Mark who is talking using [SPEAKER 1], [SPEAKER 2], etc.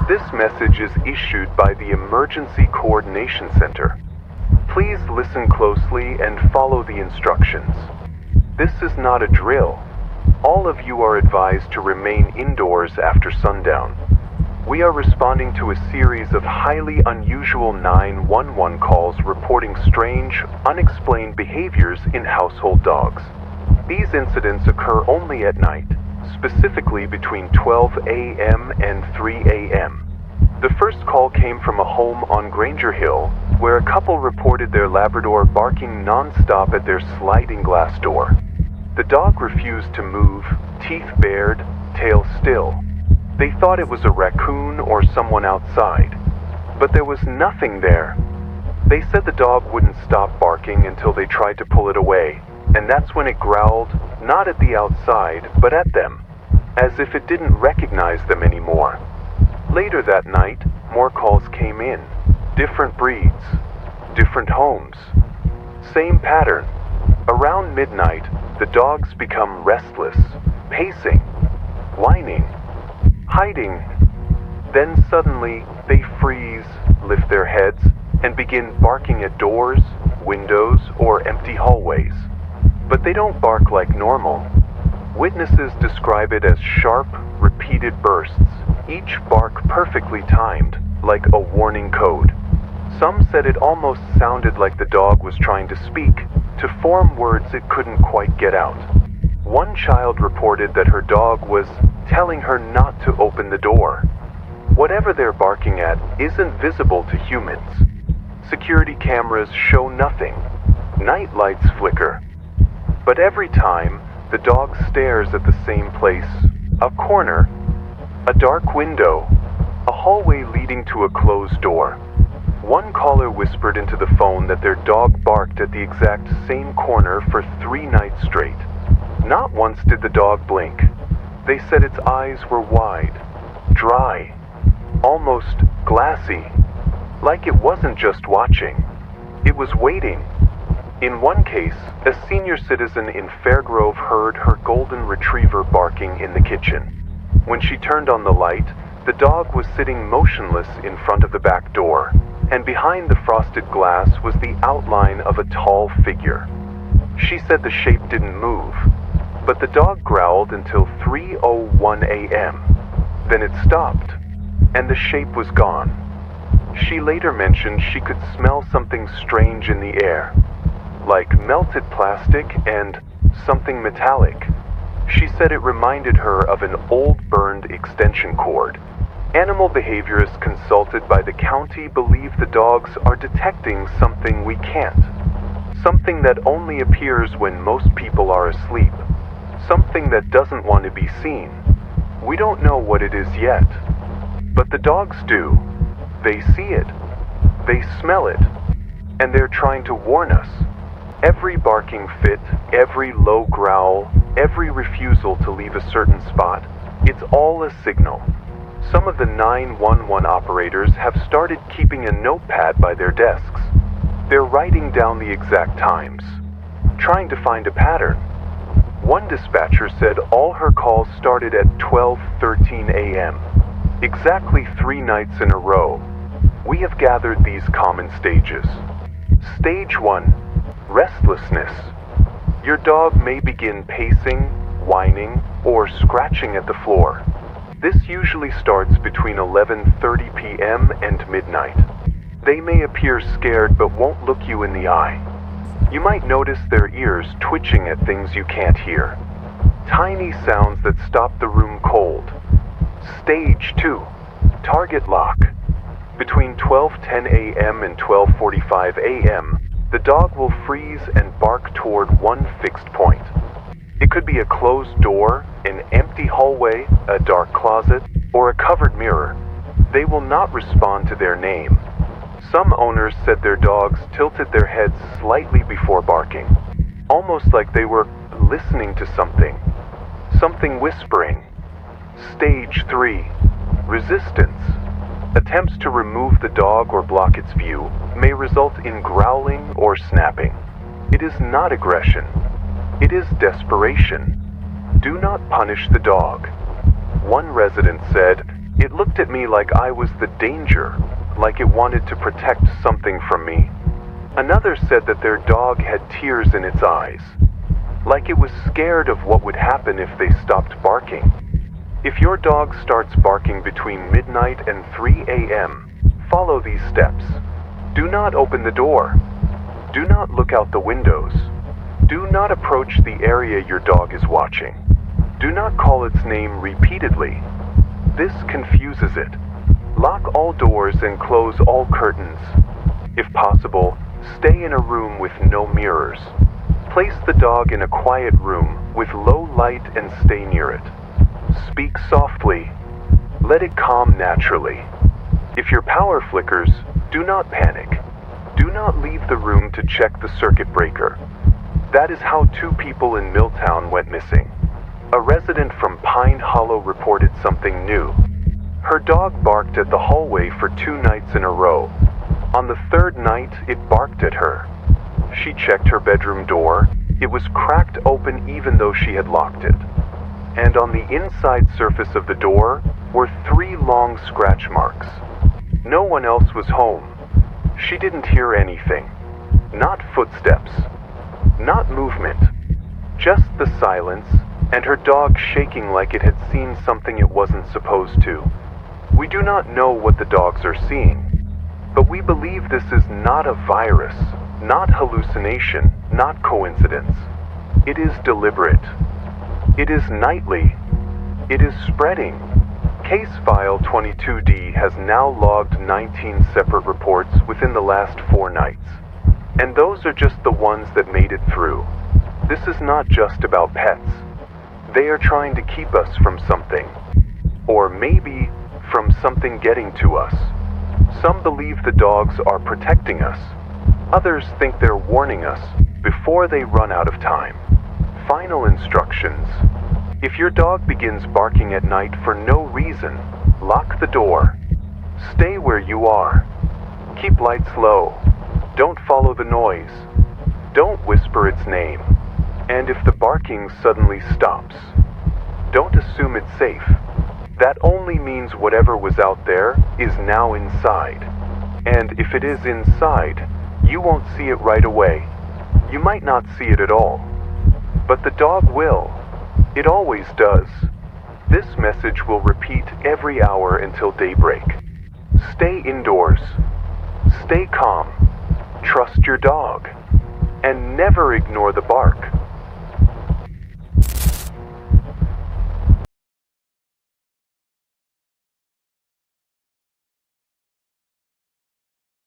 [SPEAKER 1] This message is issued by the Emergency Coordination Center. Please listen closely and follow the instructions. This is not a drill. All of you are advised to remain indoors after sundown. We are responding to a series of highly unusual 911 calls reporting strange, unexplained behaviors in household dogs. These incidents occur only at night, specifically between 12 a.m. and 3 a.m. The first call came from a home on Granger Hill, where a couple reported their Labrador barking non-stop at their sliding glass door. The dog refused to move, teeth bared, tail still. They thought it was a raccoon or someone outside, but there was nothing there. They said the dog wouldn't stop barking until they tried to pull it away, and that's when it growled, not at the outside, but at them, as if it didn't recognize them anymore. Later that night, more calls came in. Different breeds, different homes. Same pattern. Around midnight, the dogs become restless, pacing, whining, hiding. Then suddenly, they freeze, lift their heads, and begin barking at doors, windows, or empty hallways. But they don't bark like normal. Witnesses describe it as sharp, repeated bursts, each bark perfectly timed, like a warning code. Some said it almost sounded like the dog was trying to speak, to form words it couldn't quite get out. One child reported that her dog was telling her not to open the door. Whatever they're barking at isn't visible to humans. Security cameras show nothing. Night lights flicker. But every time, the dog stares at the same place, a corner, a dark window, a hallway leading to a closed door. One caller whispered into the phone that their dog barked at the exact same corner for 3 nights straight. Not once did the dog blink. They said its eyes were wide, dry, almost glassy, like it wasn't just watching, it was waiting. In one case, a senior citizen in Fairgrove heard her golden retriever barking in the kitchen. When she turned on the light, the dog was sitting motionless in front of the back door, and behind the frosted glass was the outline of a tall figure. She said the shape didn't move, but the dog growled until 3:01 a.m. Then it stopped, and the shape was gone. She later mentioned she could smell something strange in the air, like melted plastic and something metallic. She said it reminded her of an old burned extension cord. Animal behaviorists consulted by the county believe the dogs are detecting something we can't. Something that only appears when most people are asleep. Something that doesn't want to be seen. We don't know what it is yet. But the dogs do. They see it. They smell it. And they're trying to warn us. Every barking fit, every low growl, every refusal to leave a certain spot, it's all a signal. Some of the 911 operators have started keeping a notepad by their desks. They're writing down the exact times, trying to find a pattern. One dispatcher said all her calls started at 12:13 a.m., exactly 3 nights in a row. We have gathered these common stages. Stage 1. Restlessness. Your dog may begin pacing, whining, or scratching at the floor. This usually starts between 11:30 p.m. and midnight. They may appear scared but won't look you in the eye. You might notice their ears twitching at things you can't hear. Tiny sounds that stop the room cold. Stage 2. Target lock. Between 12:10 a.m. and 12:45 a.m., the dog will freeze and bark toward one fixed point. It could be a closed door, an empty hallway, a dark closet, or a covered mirror. They will not respond to their name. Some owners said their dogs tilted their heads slightly before barking, almost like they were listening to something. Something whispering. Stage 3. Resistance. Attempts to remove the dog or block its view may result in growling or snapping. It is not aggression. It is desperation. Do not punish the dog. One resident said, It looked at me like I was the danger, like it wanted to protect something from me. Another said that their dog had tears in its eyes, like it was scared of what would happen if they stopped barking. If your dog starts barking between midnight and 3 a.m., follow these steps. Do not open the door. Do not look out the windows. Do not approach the area your dog is watching. Do not call its name repeatedly. This confuses it. Lock all doors and close all curtains. If possible, stay in a room with no mirrors. Place the dog in a quiet room with low light and stay near it. Speak softly. Let it calm naturally. If your power flickers, do not panic. Do not leave the room to check the circuit breaker. That is how 2 people in Milltown went missing. A resident from Pine Hollow reported something new. Her dog barked at the hallway for 2 nights in a row. On the 3rd night, it barked at her. She checked her bedroom door. It was cracked open even though she had locked it. And on the inside surface of the door were 3 long scratch marks. No one else was home. She didn't hear anything. Not footsteps. Not movement. Just the silence, and her dog shaking like it had seen something it wasn't supposed to. We do not know what the dogs are seeing, but we believe this is not a virus, not hallucination, not coincidence. It is deliberate. It is nightly. It is spreading. Case file 22D has now logged 19 separate reports within the last 4 nights. And those are just the ones that made it through. This is not just about pets. They are trying to keep us from something. Or maybe from something getting to us. Some believe the dogs are protecting us. Others think they're warning us before they run out of time. Final instructions. If your dog begins barking at night for no reason, lock the door. Stay where you are. Keep lights low. Don't follow the noise. Don't whisper its name. And if the barking suddenly stops, don't assume it's safe. That only means whatever was out there is now inside. And if it is inside, you won't see it right away. You might not see it at all. But the dog will. It always does. This message will repeat every hour until daybreak. Stay indoors. Stay calm. Trust your dog. And never ignore the bark.